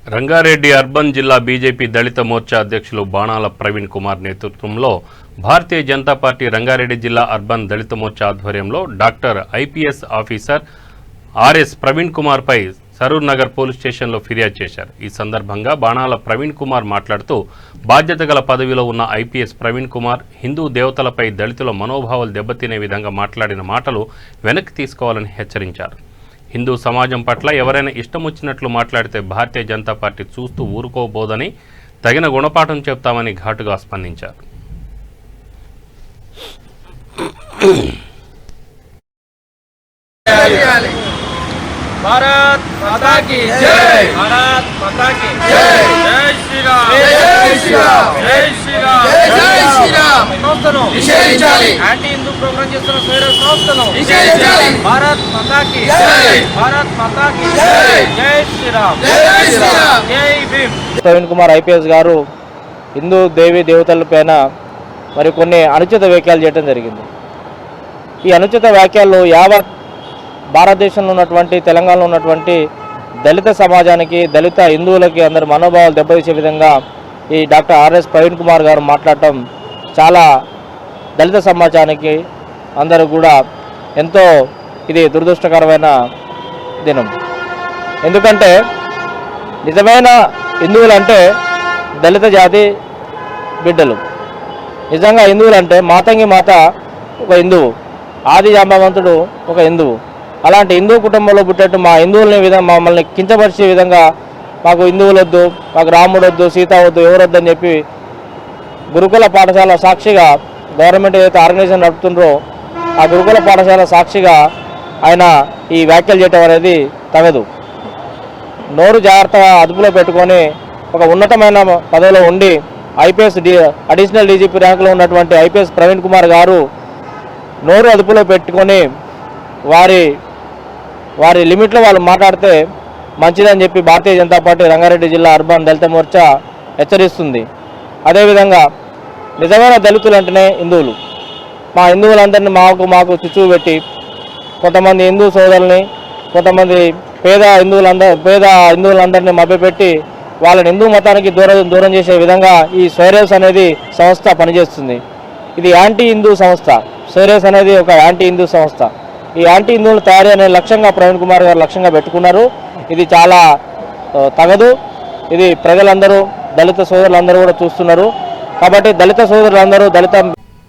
Rangareddy urban జిల్లా BJP దళిత మోర్చా అధ్యక్షులు బాణాల ప్రవీణ్ కుమార్ నేతృత్వంలో భారతీయ జనతా పార్టీ రంగారెడ్డి జిల్లా అర్బన్ దళిత మోర్చా ఆధ్వర్యంలో doctor IPS officer RS Praveen Kumar పై సరూర్ నగర్ పోలీస్ స్టేషన్లో ఫిర్యాదు చేశారు. ఈ సందర్భంగా బాణాల ప్రవీణ్ కుమార్ మాట్లాడుతూ బాధ్యత గల పదవిలో ఉన్న ఐపీఎస్ ప్రవీణ్ కుమార్ హిందూ దేవతలపై దళితుల మనోభావాలు దెబ్బతినే విధంగా మాట్లాడిన మాటలు వెనక్కి తీసుకోవాలని హెచ్చరించారు. హిందూ సమాజం పట్ల ఎవరైనా ఇష్టం వచ్చినట్లు మాట్లాడితే భారతీయ జనతా పార్టీ చూస్తూ ఊరుకోబోదని తగిన గుణపాఠం చెప్తామని ఘాటుగా స్పందించారు. भारत माता की जय, भारत माता की जय, जय श्री राम, जय श्री राम, जय श्री राम, जय श्री राम. संस्थानो निषेధించాలి. యాంటీ హిందూ ప్రోగ్రామ్ చేస్తున్న స్వైర సంస్థను నిషేధించాలి. భారత్ మాతా की జై, భారత్ మాతా की జై, జై శ్రీ రామ్, జై శ్రీ రామ్, జై భీమ్. ప్రవీణ్ కుమార్ ఐపీఎస్ గారు హిందూ దేవి దేవతలపైన మరి కొన్ని అనుచిత వ్యాఖ్యలు చేయడం జరిగింది. ఈ అనుచిత వ్యాఖ్యలు యావత్ భారతదేశంలో ఉన్నటువంటి తెలంగాణలో ఉన్నటువంటి దళిత సమాజానికి దళిత హిందువులకి అందరి మనోభావాలు దెబ్బతీసే విధంగా ఈ డాక్టర్ ఆర్ఎస్ ప్రవీణ్ కుమార్ గారు మాట్లాడటం చాలా దళిత సమాజానికి అందరూ కూడా ఎంతో ఇది దురదృష్టకరమైన దినం. ఎందుకంటే నిజమైన హిందువులంటే దళిత జాతి బిడ్డలు. నిజంగా హిందువులంటే మాతంగి మాత ఒక హిందువు, ఆది జాంబవంతుడు ఒక హిందువు. అలాంటి హిందూ కుటుంబంలో పుట్టేట్టు మా హిందువులని మమ్మల్ని కించపరిచే విధంగా మాకు హిందువులు వద్దు, మాకు రాముడు వద్దు, సీత వద్దు, ఎవరొద్దు అని చెప్పి గురుకుల పాఠశాల సాక్షిగా గవర్నమెంట్ ఏదైతే ఆర్గనైజేషన్ నడుపుతుండ్రో ఆ గురుకుల పాఠశాల సాక్షిగా ఆయన ఈ వ్యాఖ్యలు చేయటం అనేది తగదు. నోరు జాగ్రత్తగా అదుపులో పెట్టుకొని ఒక ఉన్నతమైన పదవిలో ఉండి ఐపీఎస్ అడిషనల్ డీజీపీ ర్యాంకులో ఉన్నటువంటి ఐపీఎస్ ప్రవీణ్ కుమార్ గారు నోరు అదుపులో పెట్టుకొని వారి లిమిట్లో వాళ్ళు మాట్లాడితే మంచిదని చెప్పి భారతీయ జనతా పార్టీ రంగారెడ్డి జిల్లా అర్బన్ దళిత మోర్చా హెచ్చరిస్తుంది. అదేవిధంగా నిజమైన దళితులు అంటేనే హిందువులు. మా హిందువులందరినీ మాకు చిచ్చు పెట్టి కొంతమంది హిందూ సోదరుల్ని, కొంతమంది పేద హిందువులందరినీ మభ్యపెట్టి వాళ్ళని హిందూ మతానికి దూరం చేసే విధంగా ఈ స్వైరేవ్స్ అనేది సంస్థ పనిచేస్తుంది. ఇది యాంటీ హిందూ సంస్థ. స్వైరేవ్స్ అనేది ఒక యాంటీ హిందూ సంస్థ. ఈ యాంటీ హిందువులు తయారీ అనే లక్ష్యంగా ప్రవీణ్ కుమార్ గారు లక్ష్యంగా పెట్టుకున్నారు. ఇది చాలా తగదు. ఇది ప్రజలందరూ దళిత సోదరులందరూ కూడా చూస్తున్నారు. కాబట్టి దళిత సోదరులందరూ